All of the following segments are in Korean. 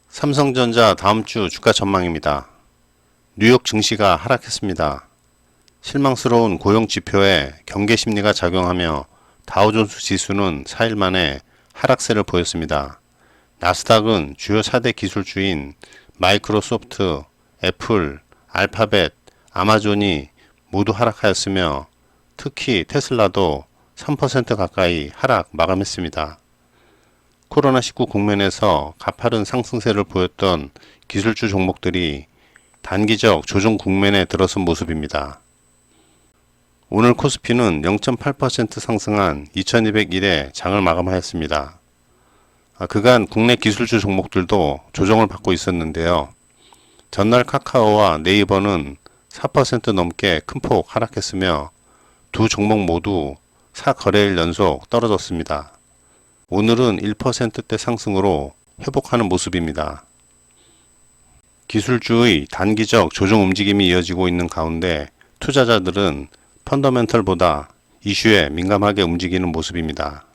삼성전자 다음주 주가 전망입니다. 뉴욕 증시가 하락했습니다. 실망스러운 고용 지표에 경계 심리가 작용하며 다우존스 지수는 4일 만에 하락세를 보였습니다. 나스닥은 주요 4대 기술주인 마이크로소프트, 애플, 알파벳, 아마존이 모두 하락하였으며 특히 테슬라도 3% 가까이 하락 마감했습니다. 코로나19 국면에서 가파른 상승세를 보였던 기술주 종목들이 단기적 조정 국면에 들어선 모습입니다. 오늘 코스피는 0.8% 상승한 2201에 장을 마감하였습니다. 그간 국내 기술주 종목들도 조정을 받고 있었는데요. 전날 카카오와 네이버는 4% 넘게 큰 폭 하락했으며 두 종목 모두 4거래일 연속 떨어졌습니다. 오늘은 1%대 상승으로 회복하는 모습입니다. 기술주의 단기적 조정 움직임이 이어지고 있는 가운데 투자자들은 펀더멘털보다 이슈에 민감하게 움직이는 모습입니다.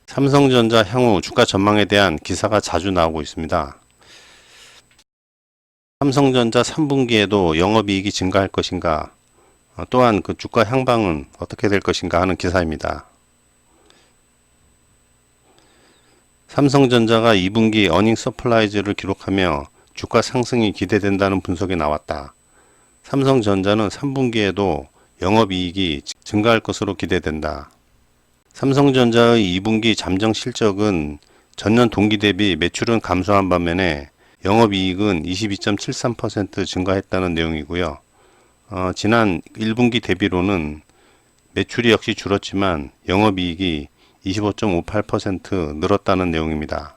삼성전자 향후 주가 전망에 대한 기사가 자주 나오고 있습니다. 삼성전자 3분기에도 영업이익이 증가할 것인가, 또한 그 주가 향방은 어떻게 될 것인가 하는 기사입니다. 삼성전자가 2분기 어닝 서프라이즈를 기록하며 주가 상승이 기대된다는 분석이 나왔다. 삼성전자는 3분기에도 영업이익이 증가할 것으로 기대된다. 삼성전자의 2분기 잠정 실적은 전년 동기 대비 매출은 감소한 반면에 영업이익은 22.73% 증가했다는 내용이고요. 지난 1분기 대비로는 매출이 역시 줄었지만 영업이익이 25.58% 늘었다는 내용입니다.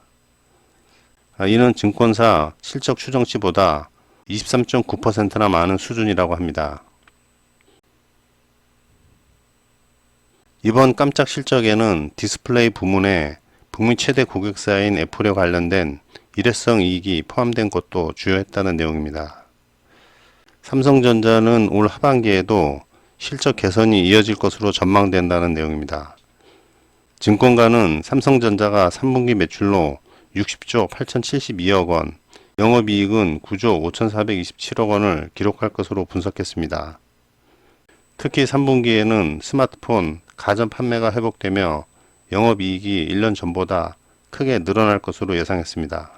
이는 증권사 실적 추정치보다 23.9%나 많은 수준이라고 합니다. 이번 깜짝 실적에는 디스플레이 부문에 북미 최대 고객사인 애플에 관련된 일회성 이익이 포함된 것도 주요했다는 내용입니다. 삼성전자는 올 하반기에도 실적 개선이 이어질 것으로 전망된다는 내용입니다. 증권가는 삼성전자가 3분기 매출로 60조 8072억 원, 영업이익은 9조 5427억 원을 기록할 것으로 분석했습니다. 특히 3분기에는 스마트폰, 가전 판매가 회복되며 영업이익이 1년 전보다 크게 늘어날 것으로 예상했습니다.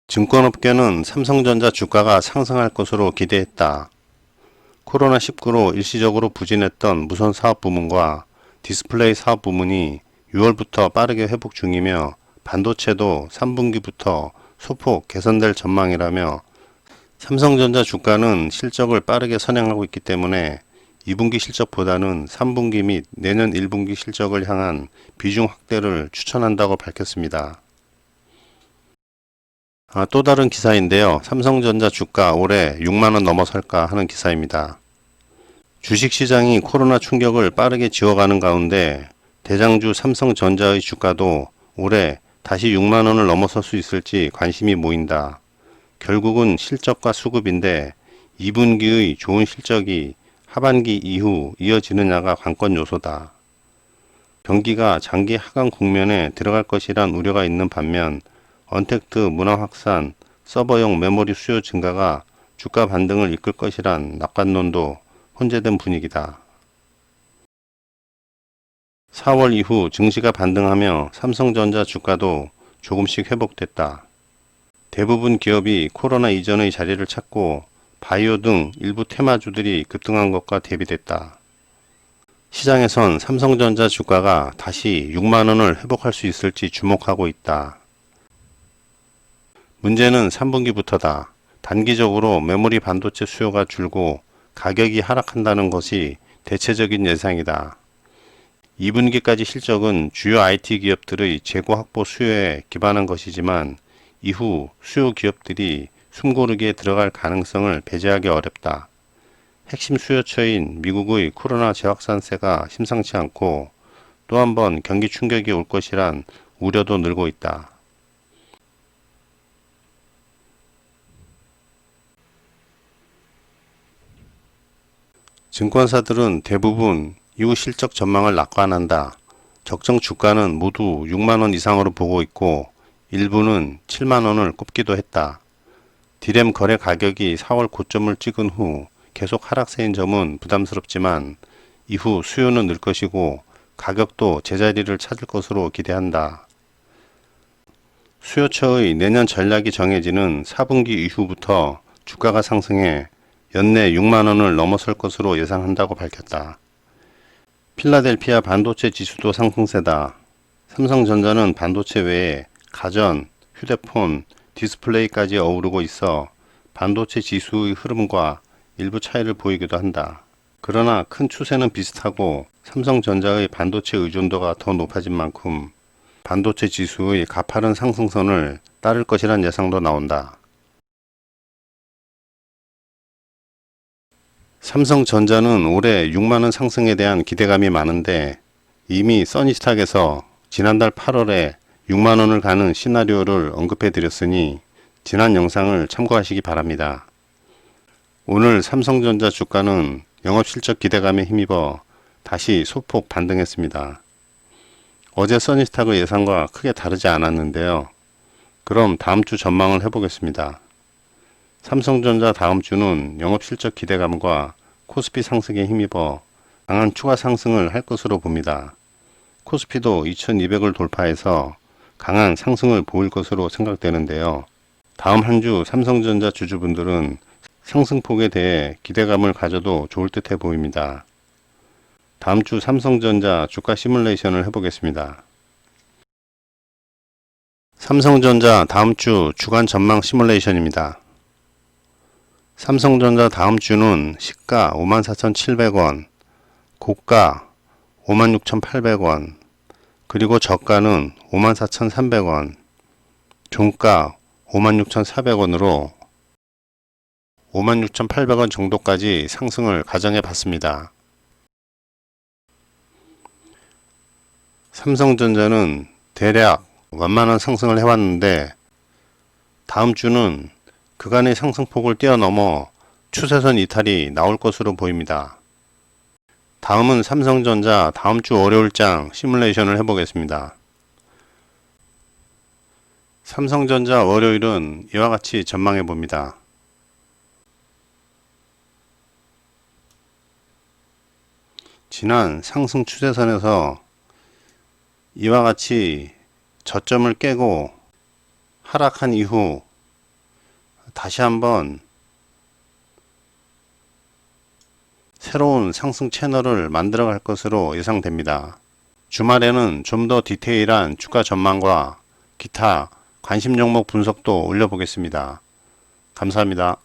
증권업계는 삼성전자 주가가 상승할 것으로 기대했다. 코로나19로 일시적으로 부진했던 무선 사업 부문과 디스플레이 사업 부문이 6월부터 빠르게 회복 중이며 반도체도 3분기부터 소폭 개선될 전망이라며 삼성전자 주가는 실적을 빠르게 선행하고 있기 때문에 2분기 실적보다는 3분기 및 내년 1분기 실적을 향한 비중 확대를 추천한다고 밝혔습니다. 또 다른 기사인데요. 삼성전자 주가 올해 6만원 넘어설까 하는 기사입니다. 주식시장이 코로나 충격을 빠르게 지워가는 가운데 대장주 삼성전자의 주가도 올해 다시 6만원을 넘어설 수 있을지 관심이 모인다. 결국은 실적과 수급인데 2분기의 좋은 실적이 하반기 이후 이어지느냐가 관건 요소다. 경기가 장기 하강 국면에 들어갈 것이란 우려가 있는 반면 언택트 문화 확산, 서버용 메모리 수요 증가가 주가 반등을 이끌 것이란 낙관론도 혼재된 분위기다. 4월 이후 증시가 반등하며 삼성전자 주가도 조금씩 회복됐다. 대부분 기업이 코로나 이전의 자리를 찾고 바이오 등 일부 테마주들이 급등한 것과 대비됐다. 시장에선 삼성전자 주가가 다시 6만원을 회복할 수 있을지 주목하고 있다. 문제는 3분기부터다. 단기적으로 메모리 반도체 수요가 줄고 가격이 하락한다는 것이 대체적인 예상이다. 2분기까지 실적은 주요 IT 기업들의 재고 확보 수요에 기반한 것이지만 이후 수요 기업들이 숨고르기에 들어갈 가능성을 배제하기 어렵다. 핵심 수요처인 미국의 코로나 재확산세가 심상치 않고 또 한 번 경기 충격이 올 것이란 우려도 늘고 있다. 증권사들은 대부분 이후 실적 전망을 낙관한다. 적정 주가는 모두 6만원 이상으로 보고 있고 일부는 7만원을 꼽기도 했다. 디램 거래 가격이 4월 고점을 찍은 후 계속 하락세인 점은 부담스럽지만 이후 수요는 늘 것이고 가격도 제자리를 찾을 것으로 기대한다. 수요처의 내년 전략이 정해지는 4분기 이후부터 주가가 상승해 연내 6만원을 넘어설 것으로 예상한다고 밝혔다. 필라델피아 반도체 지수도 상승세다. 삼성전자는 반도체 외에 가전, 휴대폰, 디스플레이까지 어우르고 있어 반도체 지수의 흐름과 일부 차이를 보이기도 한다. 그러나 큰 추세는 비슷하고 삼성전자의 반도체 의존도가 더 높아진 만큼 반도체 지수의 가파른 상승선을 따를 것이란 예상도 나온다. 삼성전자는 올해 6만원 상승에 대한 기대감이 많은데 이미 써니스탁에서 지난달 8월에 6만원을 가는 시나리오를 언급해 드렸으니 지난 영상을 참고하시기 바랍니다. 오늘 삼성전자 주가는 영업실적 기대감에 힘입어 다시 소폭 반등했습니다. 어제 써니스탁의 예상과 크게 다르지 않았는데요. 그럼 다음 주 전망을 해보겠습니다. 삼성전자 다음 주는 영업실적 기대감과 코스피 상승에 힘입어 강한 추가 상승을 할 것으로 봅니다. 코스피도 2200을 돌파해서 강한 상승을 보일 것으로 생각되는데요. 다음 한 주 삼성전자 주주분들은 상승폭에 대해 기대감을 가져도 좋을 듯해 보입니다. 다음 주 삼성전자 주가 시뮬레이션을 해보겠습니다. 삼성전자 다음 주 주간 전망 시뮬레이션입니다. 삼성전자 다음 주는 시가 54,700원, 고가 56,800원, 그리고 저가는 54,300원, 종가 56,400원으로 56,800원 정도까지 상승을 가정해 봤습니다. 삼성전자는 대략 완만한 상승을 해왔는데 다음 주는 그간의 상승폭을 뛰어넘어 추세선 이탈이 나올 것으로 보입니다. 다음은 삼성전자 다음 주 월요일장 시뮬레이션을 해보겠습니다. 삼성전자 월요일은 이와 같이 전망해 봅니다. 지난 상승 추세선에서 이와 같이 저점을 깨고 하락한 이후 다시 한번 새로운 상승 채널을 만들어 갈 것으로 예상됩니다. 주말에는 좀 더 디테일한 주가 전망과 기타 관심 종목 분석도 올려보겠습니다. 감사합니다.